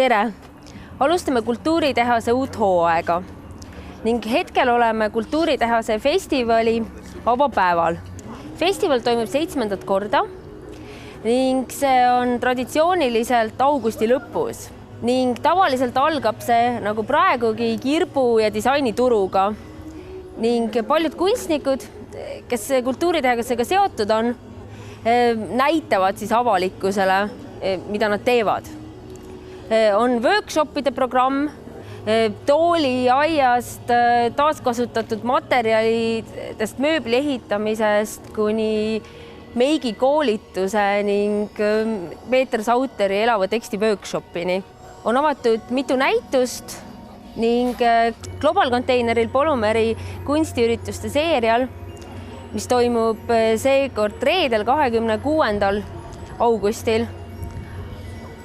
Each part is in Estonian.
Tere! Alustame Kultuuritehase uut hooaega ning hetkel oleme Kultuuritehase festivali avapäeval. Festival toimub 7. korda ning see on traditsiooniliselt augusti lõpus ning tavaliselt algab see nagu praegugi kirbu- ja disainituruga ning paljud kunstnikud, kes Kultuuritehasega seotud on, näitavad siis avalikkusele, mida nad teevad. On workshopide programm, tooliaiast, taaskasutatud materjalidest, mööbli ehitamisest kuni meigikoolituse ning Peeter Sauteri elava teksti workshopini. On avatud mitu näitust ning Global Containeril Polumeri kunstiürituste seerial, mis toimub seekord reedel 26. augustil.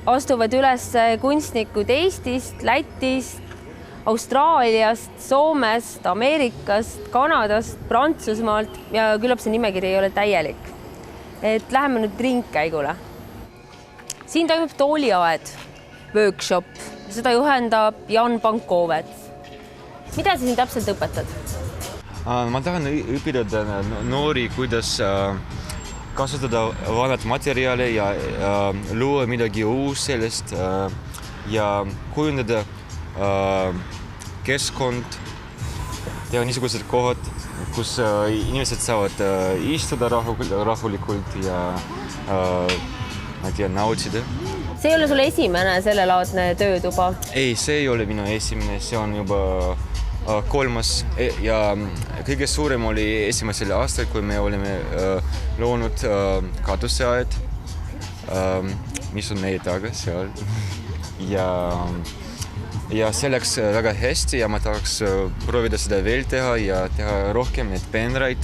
Astuvad üles kunstnikud Eestist, Lätist, Austraaliast, Soomest, Ameerikast, Kanadast, Prantsusmaalt ja küllap see nimekiri ei ole täielik. Et läheme nüüd ringkäigule. Siin toimub tooliaed, workshop. Seda juhendab Jan Pankovet. Mida sa siin täpselt õpetad? Ma tahan õppida noori, kuidas kasutada vanad materjale ja luua midagi uus sellest ja kujundada keskkond, teha niisugused kohad, kus inimesed saavad istuda rahulikult ja nautida. See ei ole sul esimene sellelaadne töötuba? Ei, see ei ole minu esimene, see on juba kolmas ja kõige suurem oli esimesel aastal, kui me olime loonud katuseaed, mis on meie taga seal. Ja see läks väga hästi ja ma tahaks proovida seda veel teha ja teha rohkem need penraid.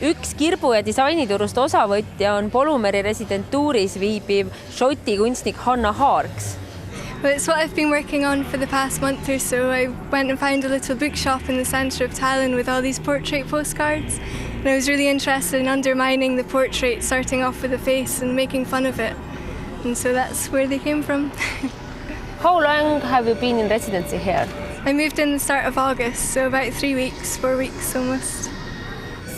Üks kirbu- ja disainiturust osavõtja on Polumeri residentuuris viibiv šoti kunstnik Hanna Haarks. Well, it's what I've been working on for the past month or so. I went and found a little bookshop in the centre of Tallinn with all these portrait postcards. And I was really interested in undermining the portrait, starting off with a face and making fun of it. And so that's where they came from. How long have you been in residency here? I moved in the start of August, so about 3 weeks, 4 weeks almost.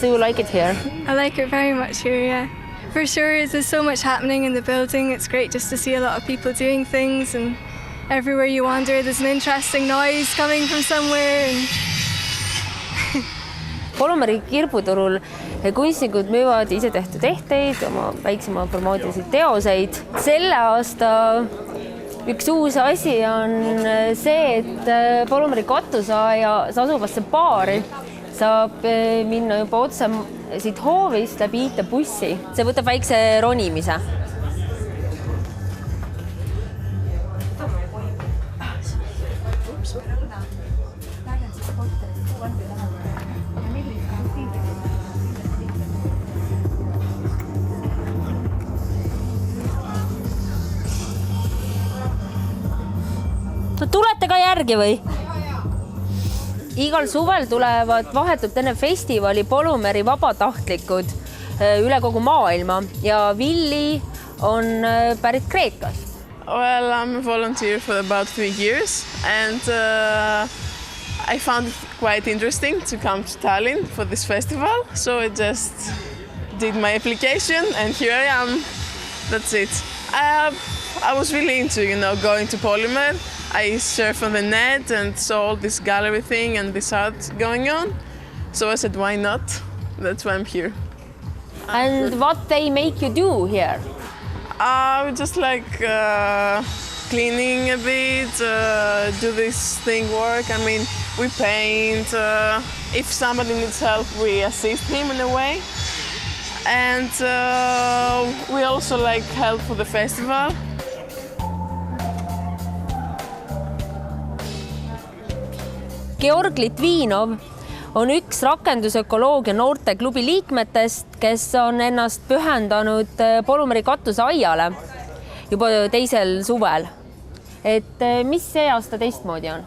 So you like it here? I like it very much here, yeah. For sure, there's so much happening in the building. It's great just to see a lot of people doing things, and everywhere you wander, there's an interesting noise coming from somewhere. Polumeri kirbuturul kunstnikud müüvad ise tehtud ehteid, oma väiksema formaadilisi teoseid. Selle aasta üks uus asi on see, et Polumeri katuseaias asuvasse baari saab minna juba otse siit hoovist läbi IT-bussi. See võtab väikse ronimise. No tulete ka järgi või? Igal suvel tulevad vahetult enne festivali Polumeri vabatahtlikud üle kogu maailma ja Villi on pärit Kreekast. Well, I'm a volunteer for about 3 years and I found it quite interesting to come to Tallinn for this festival. So I just did my application and here I am. That's it. I was really into, going to Polymer. I surfed on the net and saw all this gallery thing and this art going on. So I said, why not? That's why I'm here. And what they make you do here? Just like cleaning a bit, do this thing work. I mean, we paint. If somebody needs help, we assist him in a way. And we also like help for the festival. Georg Litvinov on üks rakendusökoloogia noorteklubi liikmetest, kes on ennast pühendanud Polumeri katuseaiale juba teisel suvel. Et mis see aasta teistmoodi on?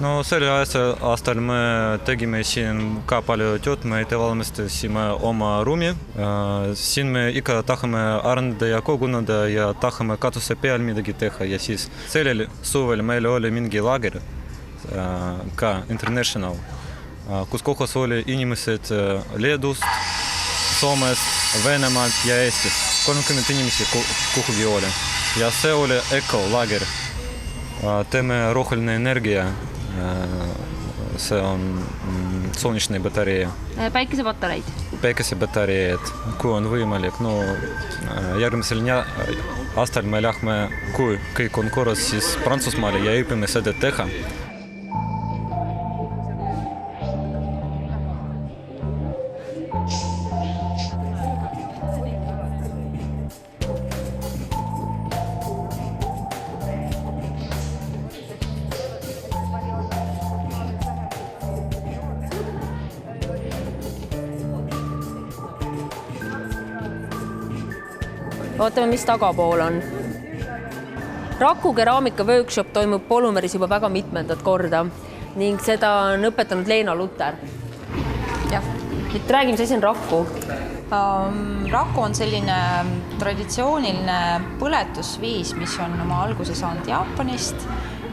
No sel aastal me tegime siin ka palju tööd, me ettevalmistasime oma ruumi. Siin me ikka tahame arendada ja koguneda ja tahame katuse peal midagi teha ja siis sellel suvel meil oli mingi lager, ka international, kus kohas oli inimesed Leedust, Soomest, Venemaalt ja Eestist. 30 inimesi kuhugi oli. Ja see oli ökolager. Teeme roheline energia. See on sonnične batareja. Päikesepatareid? Päikesepatareid, kui on võimalik. No, järgmisel aastal me lähme, kui kõik on korras, siis Prantsusmaale ja õpime seda teha. Vaatame, mis tagapool on. Raku keraamika workshop toimub Polumeris juba väga mitmendat korda ning seda on õpetanud Leena Luter. Jah. Nüüd räägime, mis asi on raku. Raku on selline traditsiooniline põletusviis, mis on oma alguse saanud Jaapanist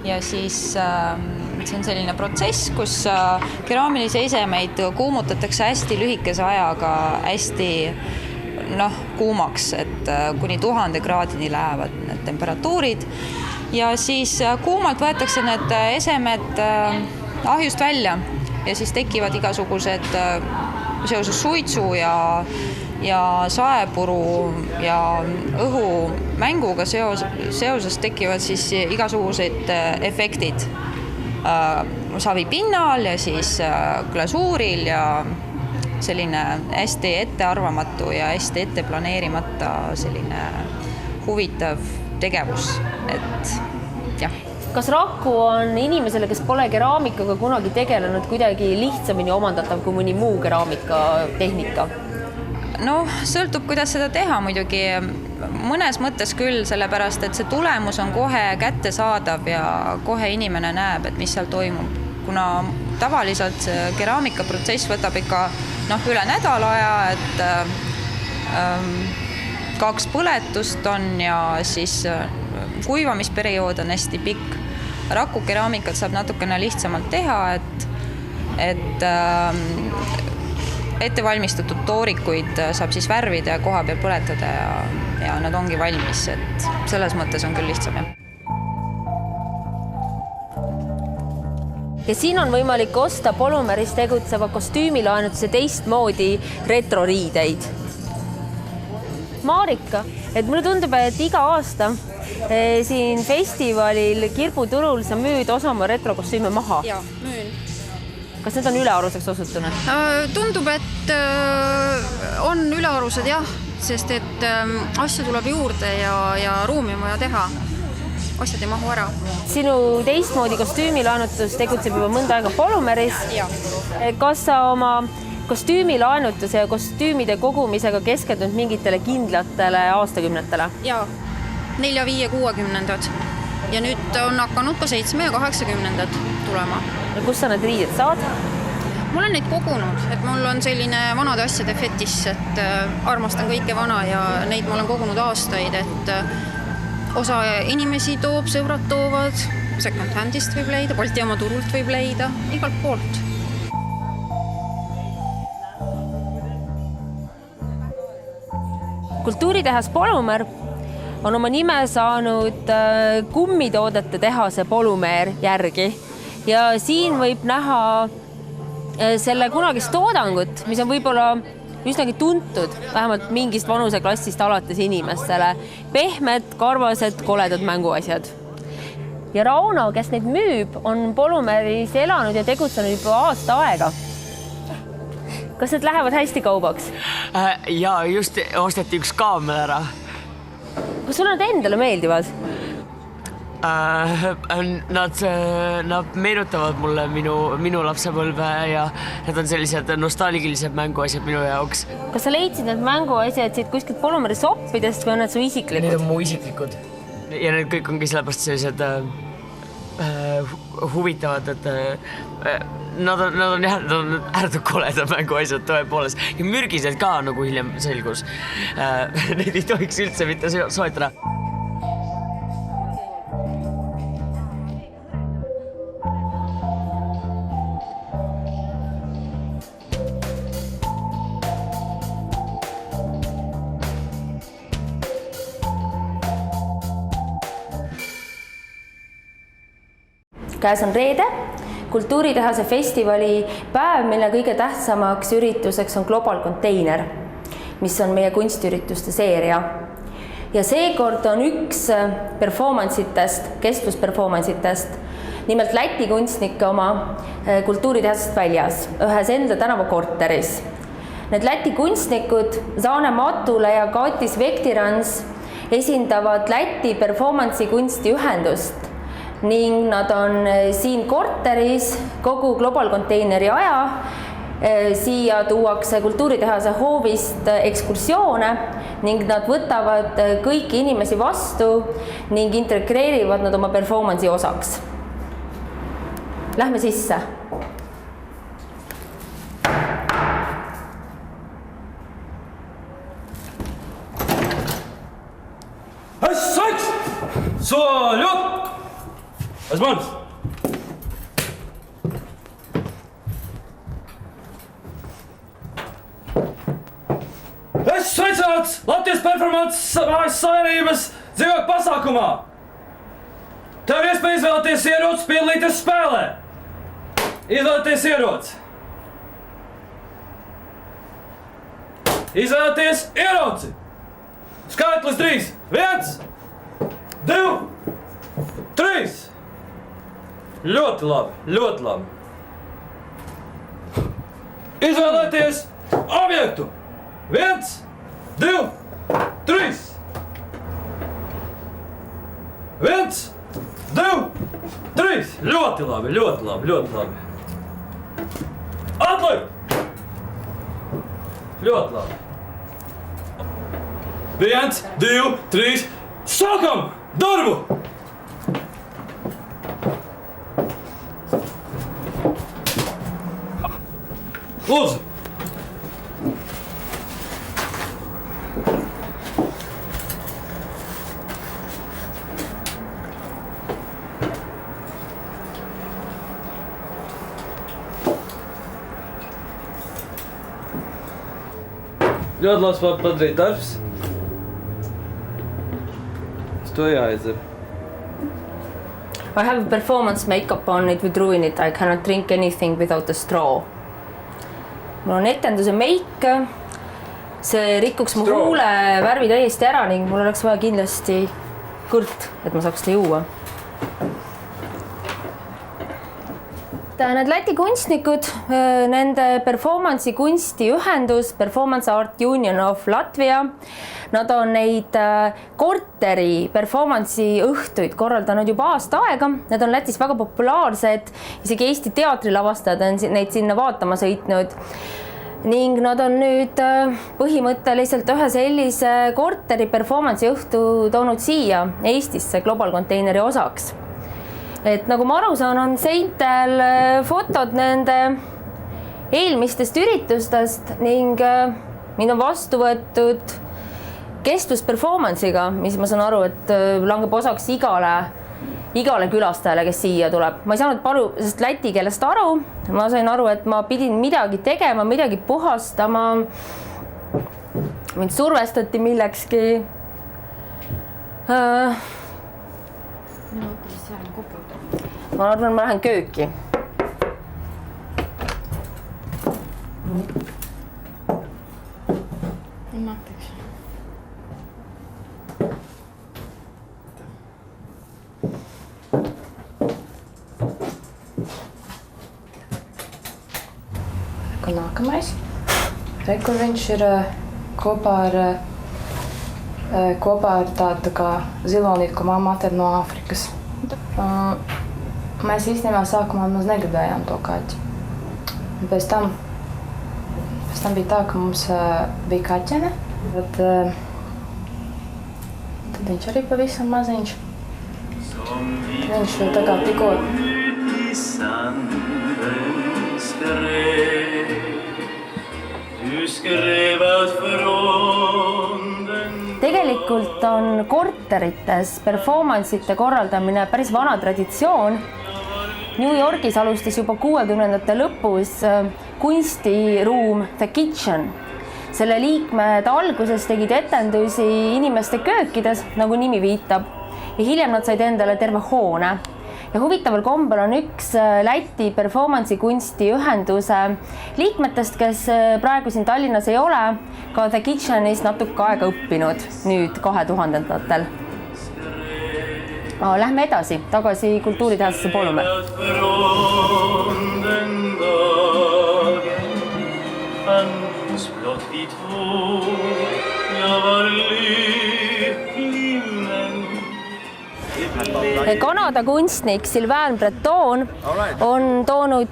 ja siis see on selline protsess, kus keraamilisi esemeid kuumutatakse hästi lühikese ajaga hästi kuumaks, et kuni 1000 kraadini lähevad need temperatuurid ja siis kuumalt võetakse need esemed ahjust välja ja siis tekivad igasugused seoses suitsu ja saepuru ja õhumänguga seoses tekivad siis igasugused efektid savipinnal ja siis glasuuril ja selline hästi ettearvamatu ja hästi ette planeerimata selline huvitav tegevus, et jah. Kas raku on inimesele, kes pole keraamikaga kunagi tegelenud, kuidagi lihtsamini omandatav kui mõni muu keraamikatehnika? No, sõltub, kuidas seda teha muidugi. Mõnes mõttes küll, sellepärast, et see tulemus on kohe kättesaadav ja kohe inimene näeb, et mis seal toimub. Kuna tavaliselt see keraamikaprotsess võtab ikka üle nädala aja, et 2 põletust on ja siis kuivamisperiood on hästi pikk. Raku keraamikat saab natukene lihtsamalt teha, et ettevalmistatud toorikuid saab siis värvida ja koha peal põletada ja nad ongi valmis, et selles mõttes on küll lihtsam. Ja siin on võimalik osta Polumeris tegutseva kostüümilaenutuse teistmoodi retroriideid. Marika, et mulle tundub, et iga aasta siin festivalil Kirbuturul sa müüd osa oma retrokostüüme maha. Jaa, müün. Kas need on ülearuseks osutunud? Tundub, et on ülearused jah, sest et asju tuleb juurde ja ruumi on vaja teha. Asjad ei mahu ära. Sinu teistmoodi kostüümilaenutus tegutseb juba mõnda aega Polumeris. Ja. Kas sa oma kostüümilaenutuse ja kostüümide kogumisega keskendunud mingitele kindlatele aastakümnetele? Jaa, 4, 5, 60. Ja nüüd on hakanud ka 7 ja 80 tulema. Ja kus sa need riided saad? Mul on neid kogunud, et mul on selline vanade asjade fetis, et armastan kõike vana ja neid ma olen kogunud aastaid, et osa inimesi toob, sõbrad toovad, second handist võib leida, Balti jaama turult võib leida, igalt poolt. Kultuuritehas Polumer on oma nime saanud kummitoodete tehase Polumer järgi ja siin võib näha selle kunagist toodangut, mis on võib-olla üsnagi tuntud, vähemalt mingist vanuseklassist alates inimestele. Pehmed, karvased, koledad mänguasjad. Ja Rauno, kes neid müüb, on Polumeris elanud ja tegutsenud juba aasta aega. Kas need lähevad hästi kaubaks? Jaa, just osteti üks kaamera. Kas sulle nad endale meeldivad? Nad meenutavad mulle minu lapsepõlve ja need on sellised nostalgilised mänguasjad minu jaoks. Kas sa leidsid need mänguasjad siit kuskilt Polumeri soppidest või on need su isiklikud? Need on mu isiklikud. Ja need kõik ongi sellepärast sellised huvitavad, et nad on ääretult koledad mänguasjad tõepoolest ja mürgised ka, nagu hiljem selgus. Neid ei tohiks üldse mitte soetada. Käes on reede, Kultuuritehase festivali päev, mille kõige tähtsamaks ürituseks on Global Container, mis on meie kunstiürituste seeria. Ja seekord on üks kestvusperformanceitest, nimelt Läti kunstnike oma Kultuuritehasest väljas, ühes enda tänavakorteris. Need Läti kunstnikud Zane Matula ja Katis Vektirans esindavad Läti performance'i kunstiühendust ning nad on siin korteris kogu Global Containeri aja. Siia tuuakse Kultuuritehase hoovist ekskursioone ning nad võtavad kõiki inimesi vastu ning integreerivad nad oma performance'i osaks. Lähme sisse. Saks! Saljot! Asmans! Sveicināts Latvijas performances savienības dzīvokļu pasākumā! Tev ir iespēja izvēlēties ieroci, piedalīties spēlē. Izvēlēties ieroci. Izvēlēties ieroci. Skaitlis 3. 1, 2, 3. Ļoti labi, ļoti labi. Izvēlēties objektu. 1, 2, 3. 1, 2, 3. Ļoti labi, ļoti labi, ļoti labi. Atliek! Ļoti labi. 1, 2, 3. Sākam darbu! Lūdzu! Ļoti labs padarīt darbs. Es to jāizdzer. I have performance makeup on, it would ruin it. I cannot drink anything without a straw. Mul on etenduse meik. See rikuks mu huule värvi täiesti ära ning mul oleks vaja kindlasti kõrt, et ma saaks seda juua. Need Läti kunstnikud, nende performance'i kunstiühendus Performance Art Union of Latvia, nad on neid korteri performance'i õhtuid korraldanud juba aasta aega. Need on Lätis väga populaarsed, isegi Eesti teatrilavastajad on neid sinna vaatama sõitnud. Ning nad on nüüd põhimõtteliselt ühe sellise korteri performance'i õhtu toonud siia Eestisse Global Containeri osaks. Et nagu ma aru saan, on seintel fotod nende eelmistest üritustest ning mind on vastu võetud kestvusperformance'iga, mis ma saan aru, et langeb osaks igale külastajale, kes siia tuleb. Ma ei saanud sest läti keelest aru. Ma sain aru, et ma pidin midagi tegema, midagi puhastama. Mind survestati millekski. Ma arvan, ma lähen kööki. Nākamais. Kur viņš ir kopā ar tādu kā zilonītu, ko mamma atver no Āfrikas. Mēs īstenībā sākumā maz negribējām to kaķi. Pēc tam bija tā, ka mums bija kaķene, bet tad viņš arī pavisam maziņš. Viņš tā kā tikko Tegelikult on korterites performance'ite korraldamine päris vana traditsioon. New Yorgis alustas juba 60ndate lõpus kunstiruum The Kitchen. Selle liikmed alguses tegid etendusi inimeste köökides, nagu nimi viitab, ja hiljem nad said endale terve hoone. Ja huvitaval kombel on üks Läti performance'i kunstiühenduse liikmetest, kes praegu siin Tallinnas ei ole, ka The Kitchenis natuke aega õppinud nüüd 2000-ndatel. Lähme edasi, tagasi kultuuritehasesse Polumäe. Kanada kunstnik Sylvain Breton on toonud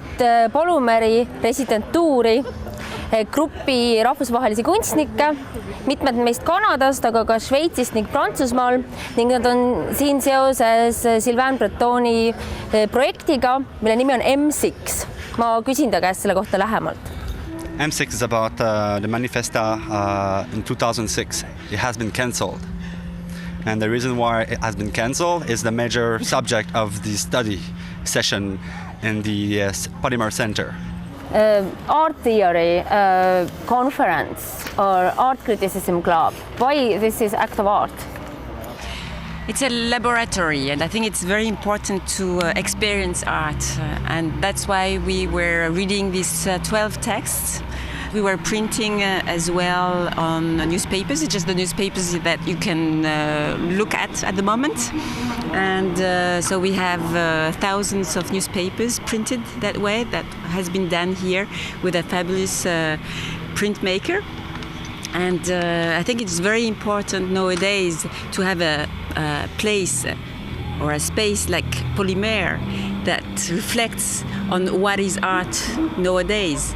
Polumäe residentuuri grupi rahvusvahelisi kunstnikke, mitmed meist Kanadast, aga ka Šveitsist ning Prantsusmaal, ning nad on siin seoses Sylvain Bretoni projektiga, mille nimi on M6. Ma küsin ta käest selle kohta lähemalt. M6 is about the Manifesta in 2006. It has been cancelled. And the reason why it has been cancelled is the major subject of the study session in the Polymer Center. Art theory conference or art criticism club. Why this is act of art? It's a laboratory, and I think it's very important to experience art. And that's why we were reading these 12 texts. We were printing as well on newspapers. It's just the newspapers that you can look at the moment. And so we have thousands of newspapers printed that way. That has been done here with a fabulous printmaker. And I think it's very important nowadays to have a place or a space like Polymer that reflects on what is art nowadays.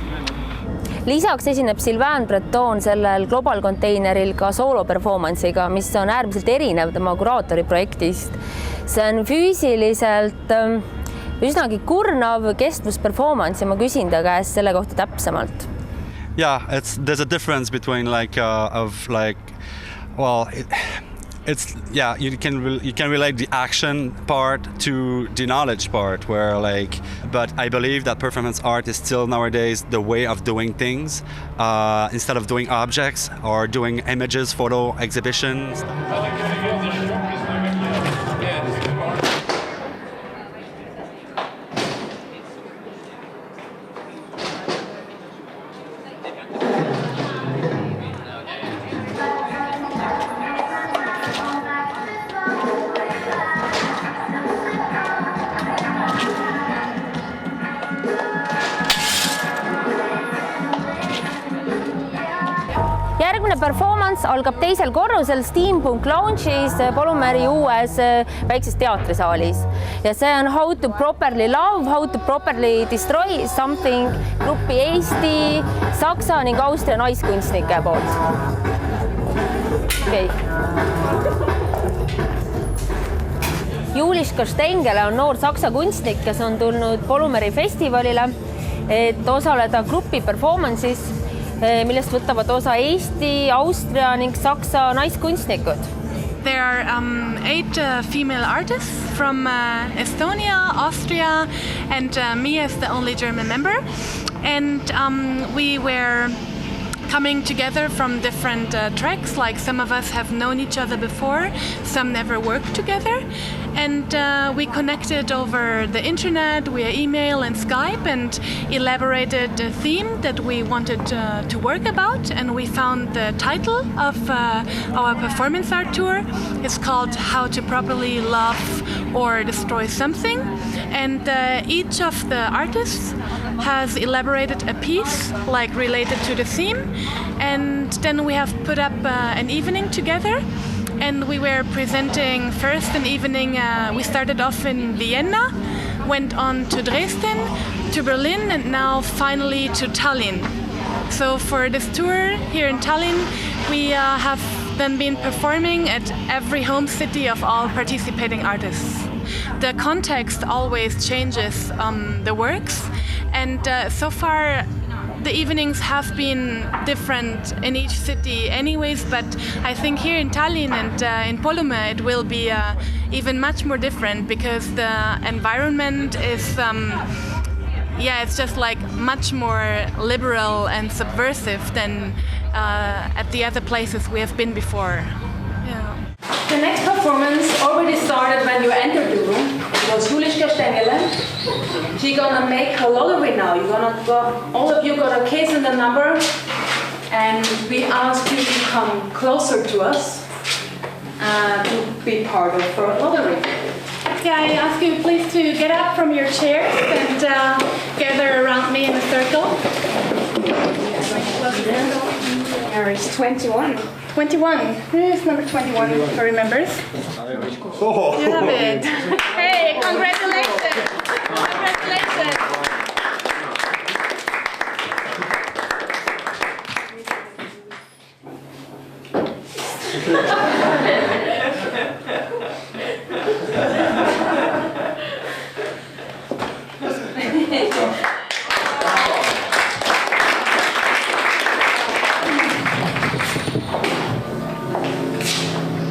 Lisaks esineb Sylvain Breton sellel Global Containeril ka sooloperformance'iga, mis on äärmiselt erinev tema kuraatori projektist. See on füüsiliselt üsnagi kurnav kestvusperformance ja ma küsin ta käest selle kohta täpsemalt. Yeah, there's a difference between you can relate the action part to the knowledge part but I believe that performance art is still nowadays the way of doing things instead of doing objects or doing images, photo exhibitions. Järgmine performance algab teisel korrusel Steampunk Lounge'is Polumäe uues väikses teatrisaalis. Ja see on How to Properly Love, How to Properly Destroy Something grupi Eesti, Saksa ning Austria naiskunstnike poolt. Okay. Juliska Stengele on noor saksa kunstnik, kes on tulnud Polumäe festivalile, et osaleda grupi performance'is, millest võtavad osa Eesti, Austria ning Saksa naiskunstnikud. There are 8 female artists from Estonia, Austria, and me as the only German member. And we were coming together from different tracks, like some of us have known each other before, some never worked together. And we connected over the internet, via email and Skype, and elaborated a theme that we wanted to work about. And we found the title of our performance art tour. It's called How to Properly Love or Destroy Something. And each of the artists has elaborated a piece like related to the theme. And then we have put up an evening together. And we were presenting first an evening, we started off in Vienna, went on to Dresden, to Berlin, and now finally to Tallinn. So for this tour here in Tallinn, we have then been performing at every home city of all participating artists. the context always changes the works. And so far, the evenings have been different in each city anyways, but I think here in Tallinn and in Polumäe it will be even much more different because the environment is it's just like much more liberal and subversive than at the other places we have been before. Yeah. The next performance already started when you entered the room. It was Juliska Stengele. She's gonna make her lottery now. All of you got a case and a number, and we ask you to come closer to us to be part of her lottery. Yeah, I ask you please to get up from your chairs and gather around me in a circle. There is 21. 21. Who is number 21? Who remembers? You have it. Hey, congratulations! Congratulations!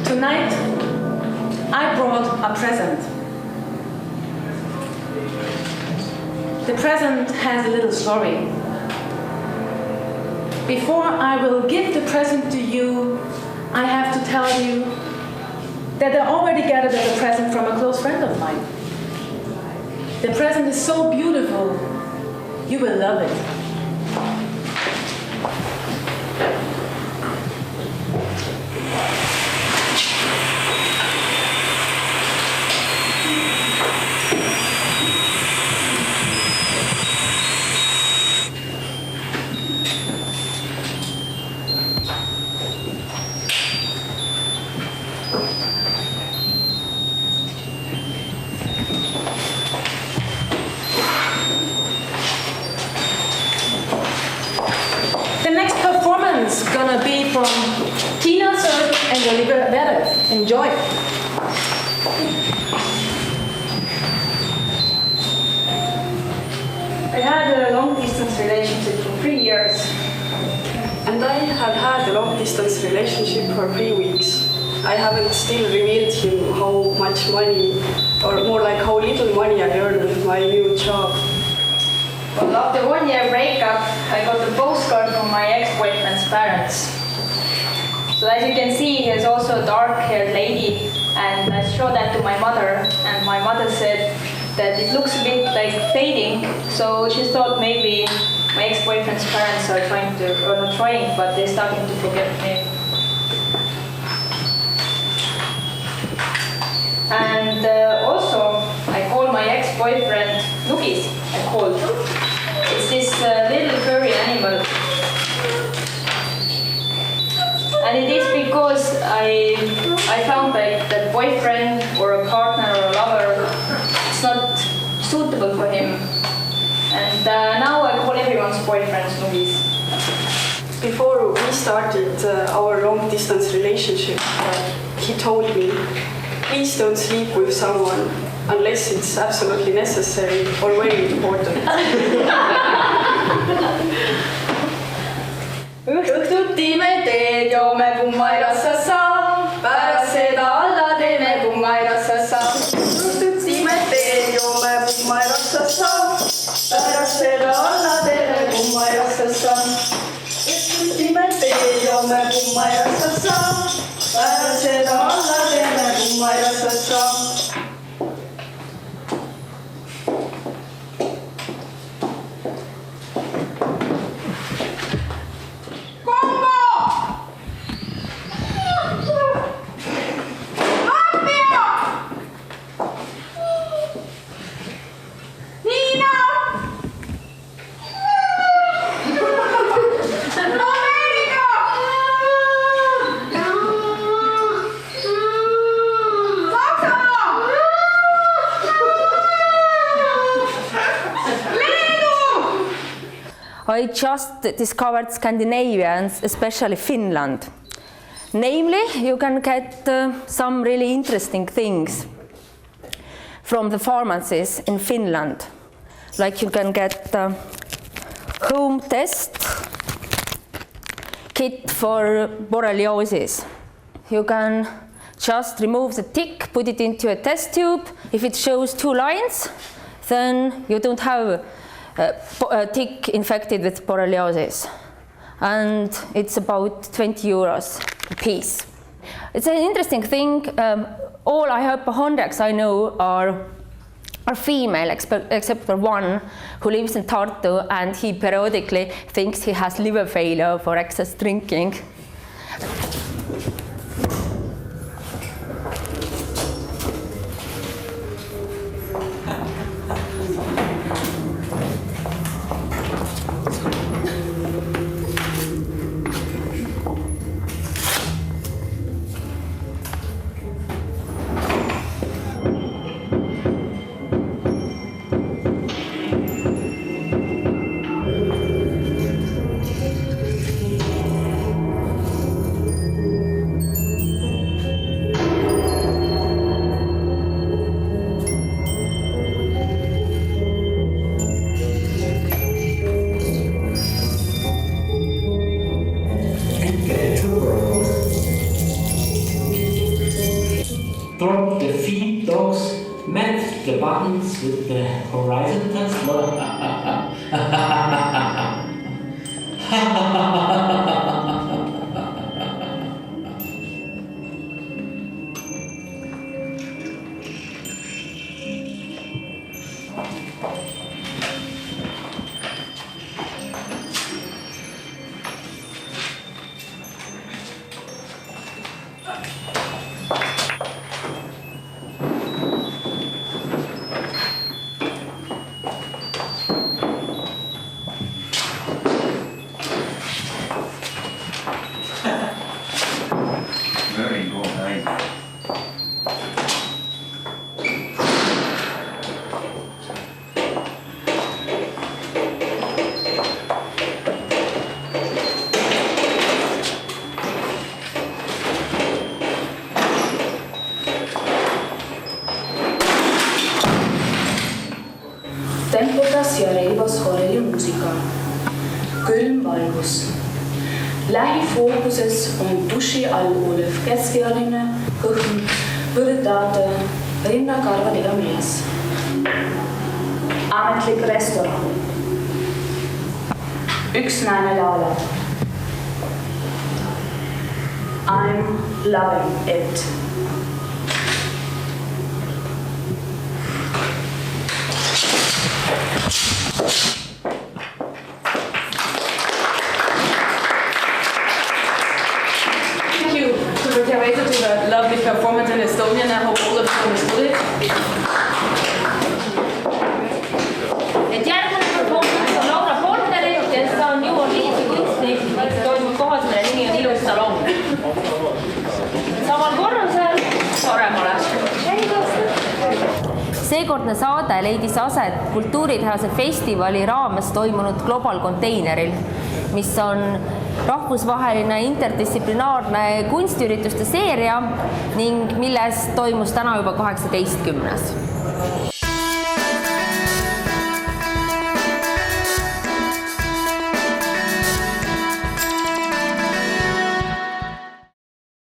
Tonight, I brought a present. The present has a little story. Before I will give the present to you, I have to tell you that I already got it as a present from a close friend of mine. The present is so beautiful, you will love it. Gonna be from Tina Sir and Oliver Verev. Enjoy! I had a long-distance relationship for 3 years. And I have had a long-distance relationship for 3 weeks. I haven't still revealed him how much money, or more like how little money I earn with my new job. Well, after 1 year breakup, I got a postcard from my ex-boyfriend's parents. So as you can see, he's also a dark-haired lady, and I showed that to my mother, and my mother said that it looks a bit like fading, so she thought maybe my ex-boyfriend's parents are trying to, or not trying, but they're starting to forget me. And also, I called my ex-boyfriend Nugis. I called. It's this little furry animal. And it is because I found that boyfriend or a partner or a lover, it's not suitable for him. And now I call everyone's boyfriends Nugis. Before we started our long-distance relationship, he told me, please don't sleep with someone unless it's absolutely necessary or very important. Õhtuti me teed joome Pummailassassa, pärast seda alla teeme Pummailassassa. Õhtuti me teed joome Pummailassassa, pärast seda alla teeme Pummailassassa. Õhtuti me teed joome Pummailassassa, pärast seda alla teeme Pummailassassa. I just discovered Scandinavia, especially Finland. Namely, you can get some really interesting things. from the pharmacies in Finland. Like you can get a home test kit for borreliosis. You can just remove the tick, put it into a test tube. If it shows 2 lines, then you don't have a tick infected with borreliosis. And it's about 20 euros a piece. It's an interesting thing. All hypochondriacs I know are female, except for one who lives in Tartu, and he periodically thinks he has liver failure for excess drinking. Thought the feed dogs met the buttons with the horizon test. Very good, nice. Tempokas ja reibas Horeli muusika. Külm valgus. Lähifookuses on duši all olev keskealine, kõhn, võrdade, rinnakarvadega mees. Ametlik restoran. Üks naine laulab. I'm loving it. To the lovely performance in Estonian. I hope all of you understood it. Et järgmine performance on Laura Porterilt, kes on New Orleansi kunstnik, mis toimub kohas, mille nimi on Ilus salong. Samal korrusel paremale. Seekordne saade leidis aset Kultuuritehase festivali raames toimunud Global Containeril, mis on rahvusvaheline interdistsiplinaarne kunstiürituste seeria ning milles toimus täna juba 18.